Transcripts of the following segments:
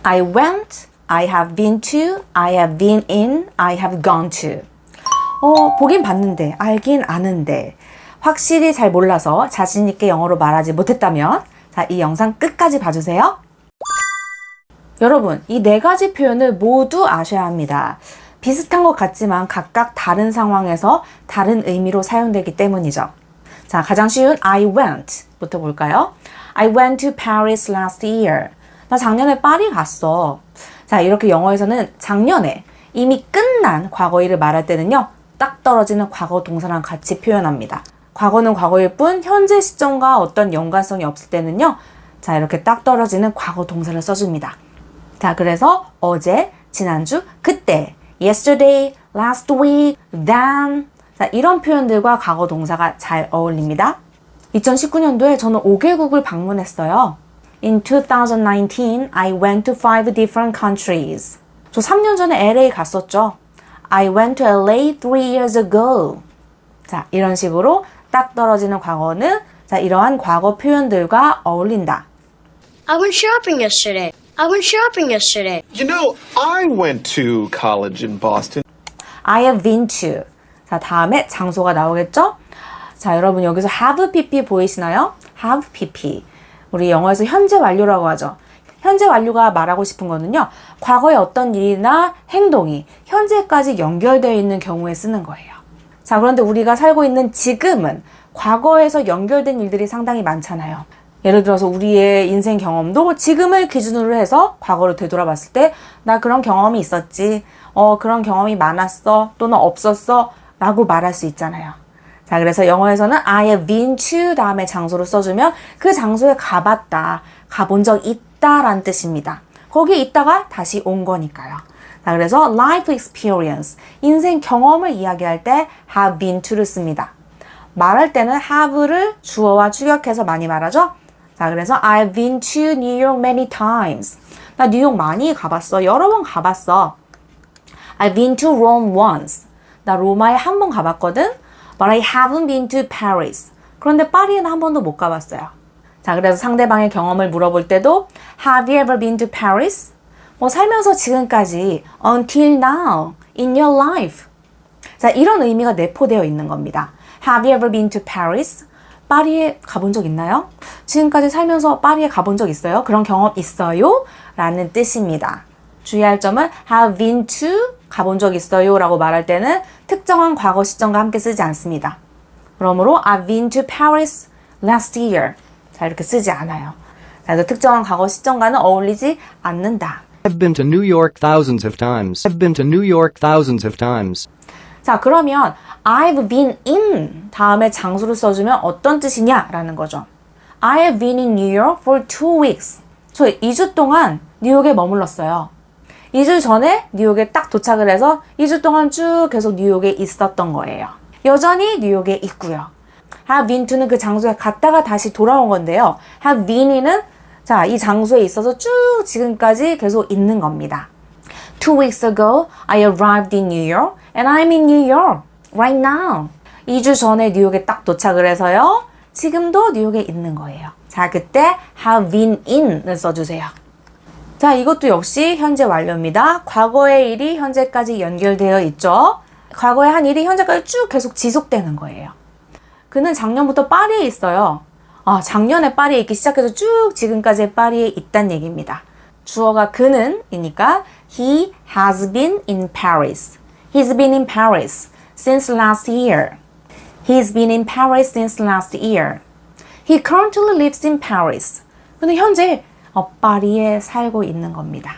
I went, I have been to, I have been in, I have gone to. 보긴 봤는데, 알긴 아는데, 확실히 잘 몰라서 자신 있게 영어로 말하지 못했다면, 자, 이 영상 끝까지 봐주세요. 여러분, 이 네 가지 표현을 모두 아셔야 합니다. 비슷한 것 같지만 각각 다른 상황에서 다른 의미로 사용되기 때문이죠. 자, 가장 쉬운 I went 부터 볼까요? I went to Paris last year. 나 작년에 파리 갔어. 자, 이렇게 영어에서는 작년에 이미 끝난 과거일을 말할 때는요, 딱 떨어지는 과거 동사랑 같이 표현합니다. 과거는 과거일 뿐 현재 시점과 어떤 연관성이 없을 때는요, 자, 이렇게 딱 떨어지는 과거 동사를 써줍니다. 자, 그래서 어제, 지난주, 그때, yesterday, last week, then. 자, 이런 표현들과 과거 동사가 잘 어울립니다. 2019년도에 저는 5개국을 방문했어요. In 2019, I went to 5 different countries. 저 3년 전에 LA 갔었죠. I went to LA 3 years ago. 자, 이런 식으로 딱 떨어지는 과거는 자, 이러한 과거 표현들과 어울린다. I went shopping yesterday. I went shopping yesterday. You know, I went to college in Boston. I have been to. 자, 다음에 장소가 나오겠죠? 자, 여러분 여기서 have pp 보이시나요? have pp. 우리 영어에서 현재 완료라고 하죠. 현재 완료가 말하고 싶은 거는요, 과거의 어떤 일이나 행동이 현재까지 연결되어 있는 경우에 쓰는 거예요. 자, 그런데 우리가 살고 있는 지금은 과거에서 연결된 일들이 상당히 많잖아요. 예를 들어서 우리의 인생 경험도 지금을 기준으로 해서 과거를 되돌아봤을 때 나 그런 경험이 있었지, 그런 경험이 많았어 또는 없었어 라고 말할 수 있잖아요. 자, 그래서 영어에서는 I have been to 다음에 장소를 써주면 그 장소에 가봤다, 가본 적 있다 라는 뜻입니다. 거기에 있다가 다시 온 거니까요. 자, 그래서 life experience, 인생 경험을 이야기할 때 have been to를 씁니다. 말할 때는 have를 주어와 추격해서 많이 말하죠. 자, 그래서 I've been to New York many times. 나 뉴욕 많이 가봤어. 여러 번 가봤어. I've been to Rome once. 나 로마에 한 번 가봤거든. But I haven't been to Paris. 그런데 파리에는 한 번도 못 가봤어요. 자, 그래서 상대방의 경험을 물어볼 때도 Have you ever been to Paris? 살면서 지금까지 until now in your life. 자, 이런 의미가 내포되어 있는 겁니다. Have you ever been to Paris? 파리에 가본 적 있나요? 지금까지 살면서 파리에 가본 적 있어요? 그런 경험 있어요? 라는 뜻입니다. 주의할 점은 have been to 가본 적 있어요 라고 말할 때는 특정한 과거 시점과 함께 쓰지 않습니다. 그러므로 I've been to Paris last year. 자, 이렇게 쓰지 않아요. 그래서 특정한 과거 시점과는 어울리지 않는다. I've been to New York thousands of times. I've been to New York thousands of times. 자, 그러면 I've been in 다음에 장소를 써주면 어떤 뜻이냐 라는 거죠. I have been in New York for 2 weeks. 저 2주 동안 뉴욕에 머물렀어요. 2주 전에 뉴욕에 딱 도착을 해서 2주 동안 쭉 계속 뉴욕에 있었던 거예요. 여전히 뉴욕에 있고요. have been to는 그 장소에 갔다가 다시 돌아온 건데요. have been in은 자, 이 장소에 있어서 쭉 지금까지 계속 있는 겁니다. 2 weeks ago, I arrived in New York and I'm in New York right now. 2주 전에 뉴욕에 딱 도착을 해서요. 지금도 뉴욕에 있는 거예요. 자, 그때 have been in을 써주세요. 자, 이것도 역시 현재 완료입니다. 과거의 일이 현재까지 연결되어 있죠. 과거의 한 일이 현재까지 쭉 계속 지속되는 거예요. 그는 작년부터 파리에 있어요. 작년에 파리에 있기 시작해서 쭉 지금까지 파리에 있다는 얘기입니다. 주어가 그는 이니까 He has been in Paris. He's been in Paris since last year. He's been in Paris since last year. He currently lives in Paris. 그는 현재 파리에 살고 있는 겁니다.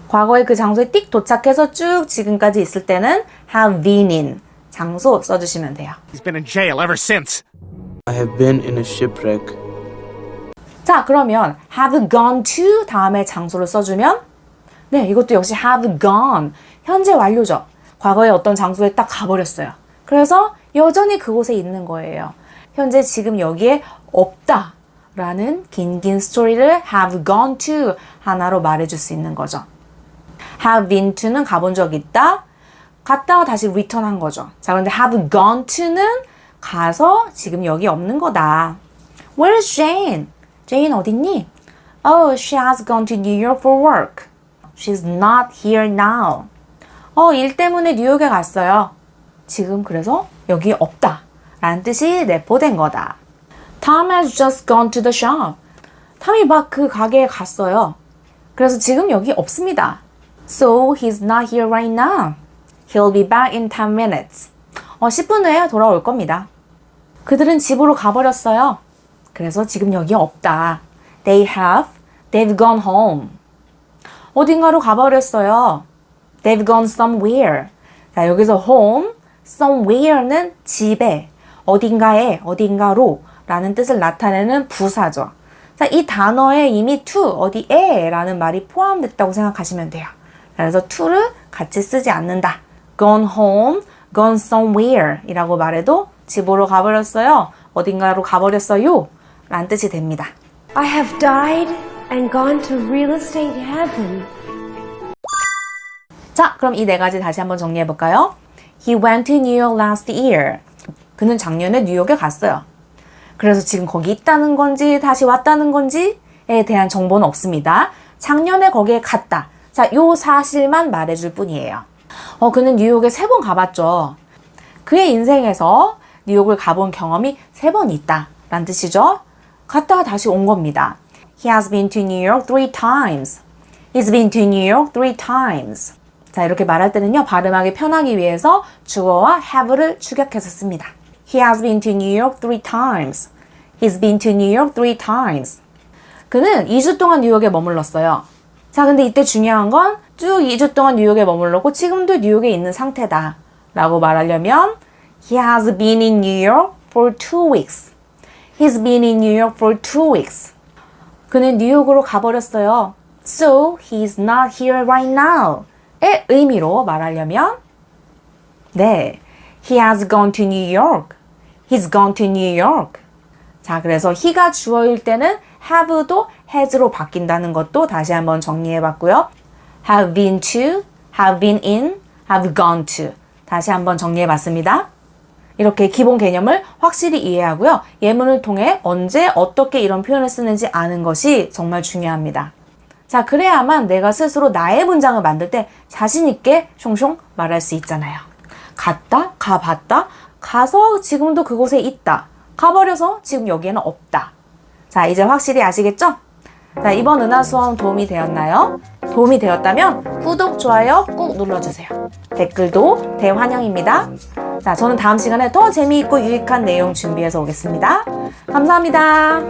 과거에 그 장소에 띡 도착해서 쭉 지금까지 있을 때는 have been in 장소 써주시면 돼요. He's been in jail ever since. I have been in a shipwreck. 자, 그러면 have gone to 다음에 장소를 써주면 네, 이것도 역시 have gone. 현재 완료죠. 과거에 어떤 장소에 딱 가버렸어요. 그래서 여전히 그곳에 있는 거예요. 현재 지금 여기에 없다 라는 긴 스토리를 have gone to 하나로 말해줄 수 있는 거죠. have been to는 가본 적 있다. 갔다가 다시 return 한 거죠. 자, 그런데 have gone to는 가서 지금 여기 없는 거다. Where is Jane? Jane 어딨니? Oh, she has gone to New York for work. She's not here now. 일 때문에 뉴욕에 갔어요. 지금 그래서 여기 없다. 라는 뜻이 내포된 거다. Tom has just gone to the shop. 탐이 막 그 가게에 갔어요. 그래서 지금 여기 없습니다. So he's not here right now. He'll be back in 10 minutes. 10분 후에 돌아올 겁니다. 그들은 집으로 가버렸어요. 그래서 지금 여기 없다. They've gone home. 어딘가로 가버렸어요. They've gone somewhere. 자, 여기서 home, somewhere는 집에, 어딘가에, 어딘가로 라는 뜻을 나타내는 부사죠. 자, 이 단어에 이미 to, 어디에 라는 말이 포함됐다고 생각하시면 돼요. 그래서 to를 같이 쓰지 않는다. Gone home, gone somewhere 이라고 말해도 집으로 가버렸어요. 어딘가로 가버렸어요. 라는 뜻이 됩니다. I have died and gone to real estate heaven. 자, 그럼 이 네 가지 다시 한번 정리해 볼까요? He went to New York last year. 그는 작년에 뉴욕에 갔어요. 그래서 지금 거기 있다는 건지 다시 왔다는 건지에 대한 정보는 없습니다. 작년에 거기에 갔다. 자, 요 사실만 말해줄 뿐이에요. 그는 뉴욕에 3번 가봤죠. 그의 인생에서 뉴욕을 가본 경험이 3번 있다. 라는 뜻이죠. 갔다가 다시 온 겁니다. He has been to New York 3 times. He's been to New York 3 times. 자, 이렇게 말할 때는요, 발음하기 편하기 위해서 주어와 have를 축약해서 씁니다. He has been to New York 3 times. He's been to New York 3 times. 그는 2주 동안 뉴욕에 머물렀어요. 자, 근데 이때 중요한 건 쭉 2주 동안 뉴욕에 머물렀고 지금도 뉴욕에 있는 상태다 라고 말하려면 He has been in New York for 2 weeks. He's been in New York for 2 weeks. 그는 뉴욕으로 가버렸어요. So, he's not here right now. 의 의미로 말하려면 네, he has gone to New York. He's gone to New York. 자, 그래서 he가 주어일 때는 have도 has로 바뀐다는 것도 다시 한번 정리해 봤고요. have been to, have been in, have gone to. 다시 한번 정리해 봤습니다. 이렇게 기본 개념을 확실히 이해하고요. 예문을 통해 언제 어떻게 이런 표현을 쓰는지 아는 것이 정말 중요합니다. 자, 그래야만 내가 스스로 나의 문장을 만들 때 자신 있게 숑숑 말할 수 있잖아요. 갔다, 가봤다, 가서 지금도 그곳에 있다, 가버려서 지금 여기에는 없다. 자, 이제 확실히 아시겠죠? 자, 이번 은하 수업 도움이 되었나요? 도움이 되었다면 구독, 좋아요 꾹 눌러주세요. 댓글도 대환영입니다. 자, 저는 다음 시간에 더 재미있고 유익한 내용 준비해서 오겠습니다. 감사합니다.